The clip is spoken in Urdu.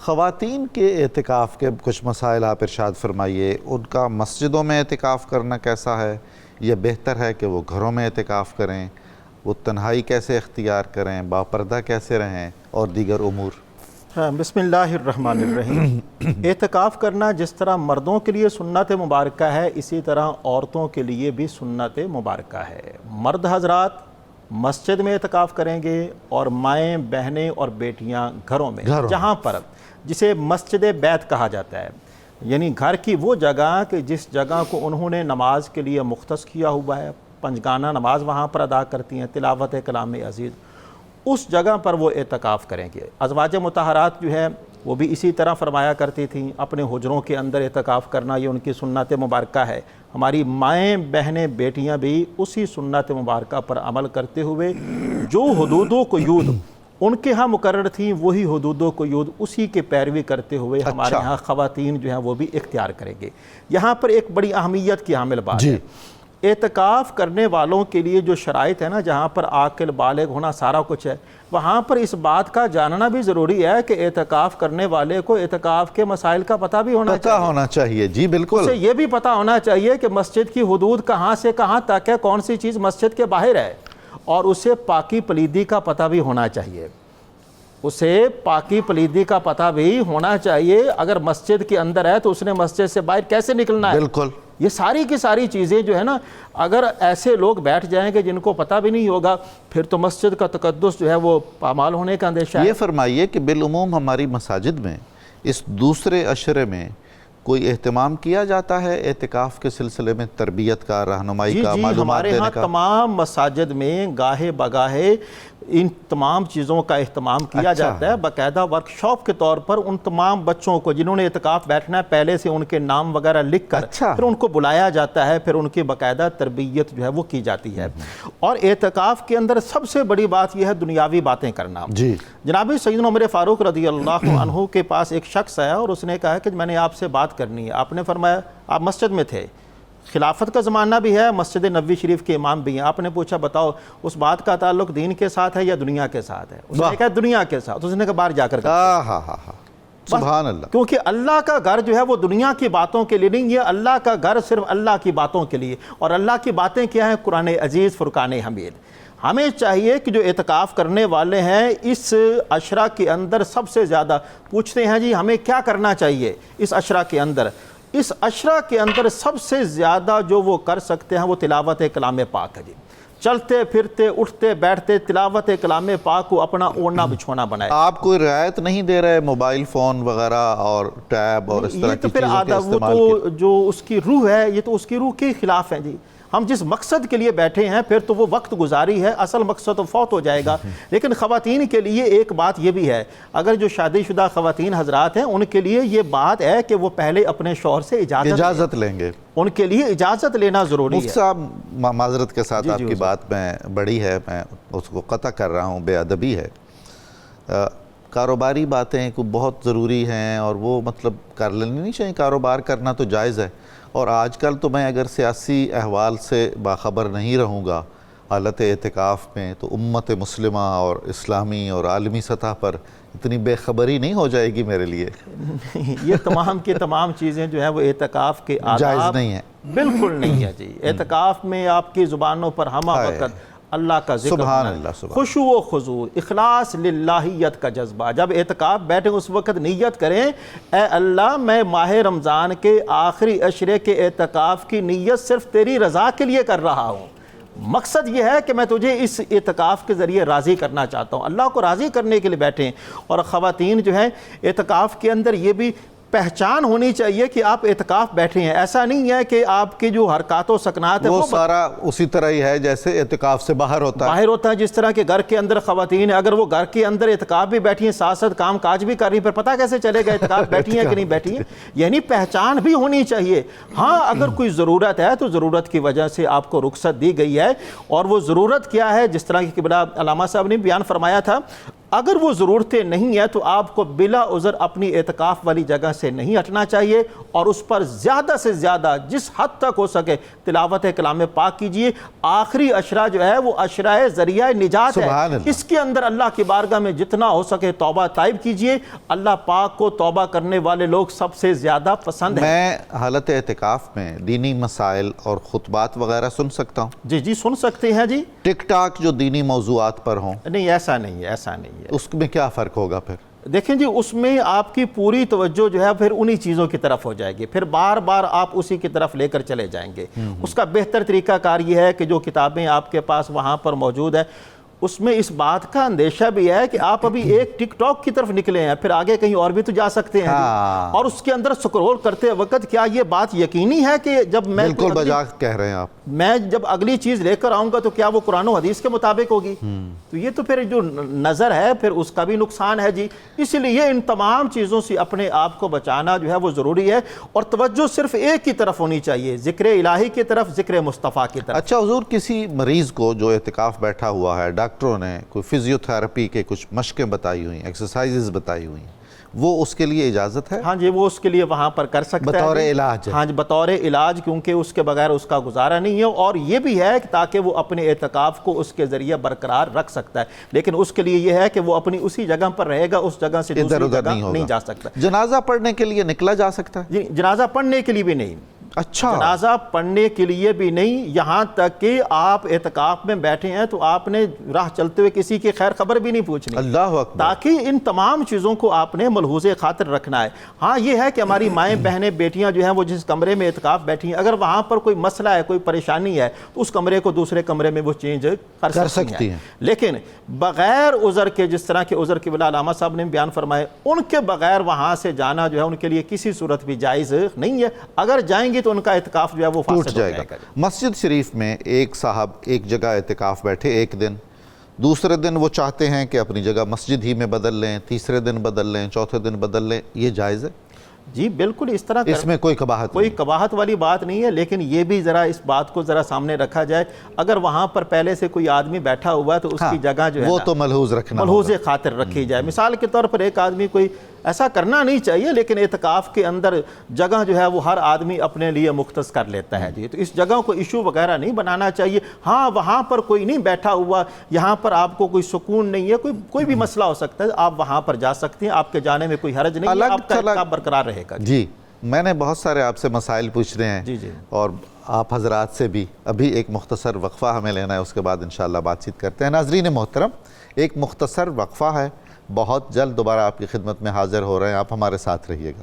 خواتین کے اعتکاف کے کچھ مسائل آپ ارشاد فرمائیے، ان کا مسجدوں میں اعتکاف کرنا کیسا ہے؟ یہ بہتر ہے کہ وہ گھروں میں اعتکاف کریں؟ وہ تنہائی کیسے اختیار کریں؟ باپردہ کیسے رہیں؟ اور دیگر امور۔ بسم اللہ الرحمن الرحیم۔ اعتکاف کرنا جس طرح مردوں کے لیے سنت مبارکہ ہے، اسی طرح عورتوں کے لیے بھی سنت مبارکہ ہے۔ مرد حضرات مسجد میں اعتکاف کریں گے اور مائیں بہنیں اور بیٹیاں گھروں میں، جہاں پر جسے مسجد بیت کہا جاتا ہے، یعنی گھر کی وہ جگہ کہ جس جگہ کو انہوں نے نماز کے لیے مختص کیا ہوا ہے، پنجگانہ نماز وہاں پر ادا کرتی ہیں، تلاوت کلام عزیز، اس جگہ پر وہ اعتکاف کریں گے۔ ازواج مطہرات جو ہے وہ بھی اسی طرح فرمایا کرتی تھیں، اپنے حجروں کے اندر اعتکاف کرنا یہ ان کی سنت مبارکہ ہے۔ ہماری مائیں بہنیں بیٹیاں بھی اسی سنت مبارکہ پر عمل کرتے ہوئے جو حدود و قیود ان کے ہاں مقرر تھیں، وہی حدود و قیود اسی کے پیروی کرتے ہوئے ہمارے ہاں خواتین جو ہیں وہ بھی اختیار کریں گے۔ یہاں پر ایک بڑی اہمیت کی حامل بات ہے، اعتکاف کرنے والوں کے لیے جو شرائط ہے نا، جہاں پر عاقل بالغ ہونا سارا کچھ ہے، وہاں پر اس بات کا جاننا بھی ضروری ہے کہ اعتکاف کرنے والے کو اعتکاف کے مسائل کا پتہ بھی ہونا چاہیے۔ جی بالکل، اسے یہ بھی پتہ ہونا چاہیے کہ مسجد کی حدود کہاں سے کہاں تک ہے، کون سی چیز مسجد کے باہر ہے، اور اسے پاکی پلیدی کا پتہ بھی ہونا چاہیے۔ اسے پاکی پلیدی کا پتہ بھی ہونا چاہیے۔ اگر مسجد کے اندر ہے تو اس نے مسجد سے باہر کیسے نکلنا ہے۔ بالکل، یہ ساری کی ساری چیزیں جو ہے نا، اگر ایسے لوگ بیٹھ جائیں گے جن کو پتہ بھی نہیں ہوگا، پھر تو مسجد کا تقدس جو ہے وہ پامال ہونے کا اندیشہ ہے۔ یہ فرمائیے کہ بالعموم ہماری مساجد میں اس دوسرے عشرے میں کوئی اہتمام کیا جاتا ہے اعتکاف کے سلسلے میں، تربیت کا، رہنمائی کا، معلومات دینے کا؟ ہمارے ہاں تمام مساجد میں گاہے بگاہے ان تمام چیزوں کا اہتمام کیا جاتا ہے۔ باقاعدہ ورکشاپ کے طور پر ان تمام بچوں کو جنہوں نے اعتکاف بیٹھنا ہے، پہلے سے ان کے نام وغیرہ لکھ کر پھر ان کو بلایا جاتا ہے، پھر ان کی باقاعدہ تربیت جو ہے وہ کی جاتی ہے۔ اور اعتکاف کے اندر سب سے بڑی بات یہ ہے دنیاوی باتیں کرنا۔ جناب سیدنا عمر فاروق رضی اللہ عنہ کے پاس ایک شخص آیا اور اس نے کہا کہ میں نے آپ سے بات کرنی ہے۔ آپ نے فرمایا، آپ مسجد میں تھے، خلافت کا زمانہ بھی ہے، مسجد نبوی شریف کے امام بھی ہیں، آپ نے پوچھا بتاؤ اس بات کا تعلق دین کے ساتھ ہے یا دنیا کے ساتھ ہے؟ اس نے کہا دنیا کے ساتھ۔ اس نے کہا باہر جا کر سبحان اللہ، کیونکہ اللہ کا گھر جو ہے وہ دنیا کی باتوں کے لیے نہیں، یہ اللہ کا گھر صرف اللہ کی باتوں کے لیے۔ اور اللہ کی باتیں کیا ہیں؟ قرآن عزیز، فرقان حمید۔ ہمیں چاہیے کہ جو اعتکاف کرنے والے ہیں اس عشرہ کے اندر سب سے زیادہ پوچھتے ہیں جی ہمیں کیا کرنا چاہیے اس عشرہ کے اندر، اس عشرہ کے اندر سب سے زیادہ جو وہ کر سکتے ہیں وہ تلاوت کلام پاک ہے جی۔ چلتے پھرتے اٹھتے بیٹھتے تلاوت کلام پاک کو اپنا اوڑھنا بچھونا بنائے۔ آپ کوئی رعایت نہیں دے رہے موبائل فون وغیرہ اور ٹیب اور اس طرح کی چیزوں کے استعمال کی؟ جو اس کی روح ہے یہ تو اس کی روح کے خلاف ہیں جی۔ ہم جس مقصد کے لیے بیٹھے ہیں پھر تو وہ وقت گزاری ہے، اصل مقصد تو فوت ہو جائے گا۔ لیکن خواتین کے لیے ایک بات یہ بھی ہے، اگر جو شادی شدہ خواتین حضرات ہیں ان کے لیے یہ بات ہے کہ وہ پہلے اپنے شوہر سے اجازت لیں گے، ان کے لیے اجازت لینا ضروری ہے۔ مفتی صاحب معذرت کے ساتھ آپ کی بات میں بڑی ہے، میں اس کو قطع کر رہا ہوں، بے ادبی ہے۔ کاروباری باتیں کو بہت ضروری ہیں اور وہ مطلب کر لینی نہیں چاہیے، کاروبار کرنا تو جائز ہے۔ اور آج کل تو میں اگر سیاسی احوال سے باخبر نہیں رہوں گا حالت اعتکاف میں، تو امت مسلمہ اور اسلامی اور عالمی سطح پر اتنی بے خبری نہیں ہو جائے گی میرے لیے؟ یہ تمام کی تمام چیزیں جو ہیں وہ اعتکاف کے آداب جائز نہیں ہیں، بالکل نہیں ہے جی۔ اعتکاف میں آپ کی زبانوں پر ہمہ وقت اللہ کا ذکر، سبحان اللہ، خشوع و خضوع، اخلاص للہیت کا جذبہ۔ جب اعتکاف بیٹھیں اس وقت نیت کریں، اے اللہ میں ماہ رمضان کے آخری عشرے کے اعتکاف کی نیت صرف تیری رضا کے لیے کر رہا ہوں۔ مقصد یہ ہے کہ میں تجھے اس اعتکاف کے ذریعے راضی کرنا چاہتا ہوں، اللہ کو راضی کرنے کے لیے بیٹھیں۔ اور خواتین جو ہیں اعتکاف کے اندر یہ بھی پہچان ہونی چاہیے کہ آپ اعتکاف بیٹھے ہیں۔ ایسا نہیں ہے کہ آپ کی جو حرکات و سکنات ہے وہ سارا اسی طرح ہی ہے جیسے اعتکاف سے باہر ہوتا ہے، جس طرح کہ گھر کے اندر خواتین ہیں، اگر وہ گھر کے اندر اعتکاف بھی بیٹھی ہیں، ساتھ ساتھ کام کاج بھی کر رہی ہیں، پھر پتہ کیسے چلے گا اعتکاف بیٹھی ہیں کہ نہیں بیٹھی ہیں؟ یعنی پہچان بھی ہونی چاہیے۔ ہاں اگر کوئی ضرورت ہے تو ضرورت کی وجہ سے آپ کو رخصت دی گئی ہے، اور وہ ضرورت کیا ہے؟ جس طرح کہ قبلہ علامہ صاحب نے بیان فرمایا تھا، اگر وہ ضرورتیں نہیں ہیں تو آپ کو بلا عذر اپنی اعتکاف والی جگہ سے نہیں ہٹنا چاہیے اور اس پر زیادہ سے زیادہ جس حد تک ہو سکے تلاوت کلام پاک کیجئے۔ آخری عشرہ جو ہے وہ عشرہ ذریعہ نجات ہے، سبحان اللہ۔ اس کے اندر اللہ کی بارگاہ میں جتنا ہو سکے توبہ طائب کیجئے۔ اللہ پاک کو توبہ کرنے والے لوگ سب سے زیادہ پسند ہیں۔ میں حالت اعتکاف میں دینی مسائل اور خطبات وغیرہ سن سکتا ہوں؟ جی جی سن سکتے ہیں جی۔ ٹک ٹاک جو دینی موضوعات پر ہوں، نہیں ایسا نہیں ہے، ایسا نہیں ہے۔ اس میں کیا فرق ہوگا پھر؟ دیکھیں جی اس میں آپ کی پوری توجہ جو ہے پھر انہی چیزوں کی طرف ہو جائے گی، پھر بار بار آپ اسی کی طرف لے کر چلے جائیں گے۔ اس کا بہتر طریقہ کار یہ ہے کہ جو کتابیں آپ کے پاس وہاں پر موجود ہیں اس میں اس بات کا اندیشہ بھی ہے کہ آپ ابھی ایک ٹک ٹاک کی طرف نکلے ہیں، پھر آگے کہیں اور بھی تو جا سکتے ہیں اور اس کے اندر سکرول کرتے وقت کیا یہ بات یقینی ہے کہ جب میں بالکل بجا کہہ رہے ہیں آپ، میں جب اگلی چیز لے کر آؤں گا تو کیا وہ قرآن و حدیث کے مطابق ہوگی؟ تو یہ تو پھر جو نظر ہے پھر اس کا بھی نقصان ہے جی۔ اس لیے ان تمام چیزوں سے اپنے آپ کو بچانا جو ہے وہ ضروری ہے اور توجہ صرف ایک کی طرف ہونی چاہیے، ذکر الہی کی طرف، ذکر مصطفیٰ کی طرف۔ اچھا حضور، کسی مریض کو جو اعتکاف بیٹھا ہوا ہے، ڈاکٹروں نے کوئی فزیو تھراپی کے کچھ مشقیں بتائی ہوئی ہیں، ایکسرسائزز بتائی ہوئی ہیں، وہ اس کے لیے اجازت ہے؟ ہاں جی وہ اس کے لیے وہاں پر کر سکتا ہے بطور علاج؟ ہاں جی بطور علاج، کیونکہ اس کے بغیر اس کا گزارا نہیں ہے، اور یہ بھی ہے کہ تاکہ وہ اپنے اعتکاف کو اس کے ذریعے برقرار رکھ سکتا ہے، لیکن اس کے لیے یہ ہے کہ وہ اپنی اسی جگہ پر رہے گا، اس جگہ سے دوسری جگہ نہیں جا سکتا۔ جنازہ پڑھنے کے لیے نکلا جا سکتا ہے؟ جی جنازہ پڑھنے کے لیے بھی نہیں، اچھا، جنازہ پڑھنے کے لیے بھی نہیں، یہاں تک کہ آپ اعتکاف میں بیٹھے ہیں تو آپ نے راہ چلتے ہوئے کسی کی خیر خبر بھی نہیں پوچھنی، اللہ اکبر، تاکہ ان تمام چیزوں کو آپ نے ملحوظ خاطر رکھنا ہے۔ ہاں یہ ہے کہ ہماری مائیں بہنیں بیٹیاں جو ہیں وہ جس کمرے میں اعتکاف بیٹھی ہیں، اگر وہاں پر کوئی مسئلہ ہے، کوئی پریشانی ہے تو اس کمرے کو دوسرے کمرے میں وہ چینج کر سکتی ہیں، لیکن بغیر عذر کے، جس طرح کے عذر کی بلا علامہ صاحب نے بیان فرمائے، ان کے بغیر وہاں سے جانا جو ہے ان کے لیے کسی صورت بھی جائز نہیں ہے۔ اگر جائیں گے تو ان کا اعتکاف جو ہے وہ ٹوٹ فاسد جائے گا۔ مسجد شریف میں ایک صاحب ایک جگہ اعتکاف بیٹھے ایک دن، دوسرے دن وہ چاہتے ہیں کہ اپنی جگہ مسجد ہی میں بدل لیں، تیسرے دن بدل لیں، چوتھے دن بدل لیں، یہ جائز ہے؟ جی بالکل اس طرح اس میں کوئی قباحت کوئی قباحت والی بات نہیں ہے، لیکن یہ بھی ذرا اس بات کو ذرا سامنے رکھا جائے، اگر وہاں پر پہلے سے کوئی آدمی بیٹھا ہوا ہے تو اس کی جگہ جو ہے وہ تو ملحوظ رکھنا، ملحوظ خاطر رکھی جائے۔ مثال کے طور پر ایک آدمی کوئی ایسا کرنا نہیں چاہیے، لیکن اعتکاف کے اندر جگہ جو ہے وہ ہر آدمی اپنے لیے مختص کر لیتا ہے جی، تو اس جگہ کو ایشو وغیرہ نہیں بنانا چاہیے۔ ہاں وہاں پر کوئی نہیں بیٹھا ہوا، یہاں پر آپ کو کوئی سکون نہیں ہے، کوئی بھی مسئلہ ہو سکتا ہے، آپ وہاں پر جا سکتے ہیں، آپ کے جانے میں کوئی حرج نہیں ہے، آپ کا اعتکاف برقرار رہے گا۔ جی میں نے بہت سارے آپ سے مسائل پوچھنے ہیں جی جی، اور آپ حضرات سے بھی، ابھی ایک مختصر وقفہ ہمیں لینا ہے، اس کے بعد انشاءاللہ بات چیت کرتے ہیں۔ ناظرین محترم، ایک مختصر وقفہ ہے، بہت جلد دوبارہ آپ کی خدمت میں حاضر ہو رہے ہیں، آپ ہمارے ساتھ رہیے گا۔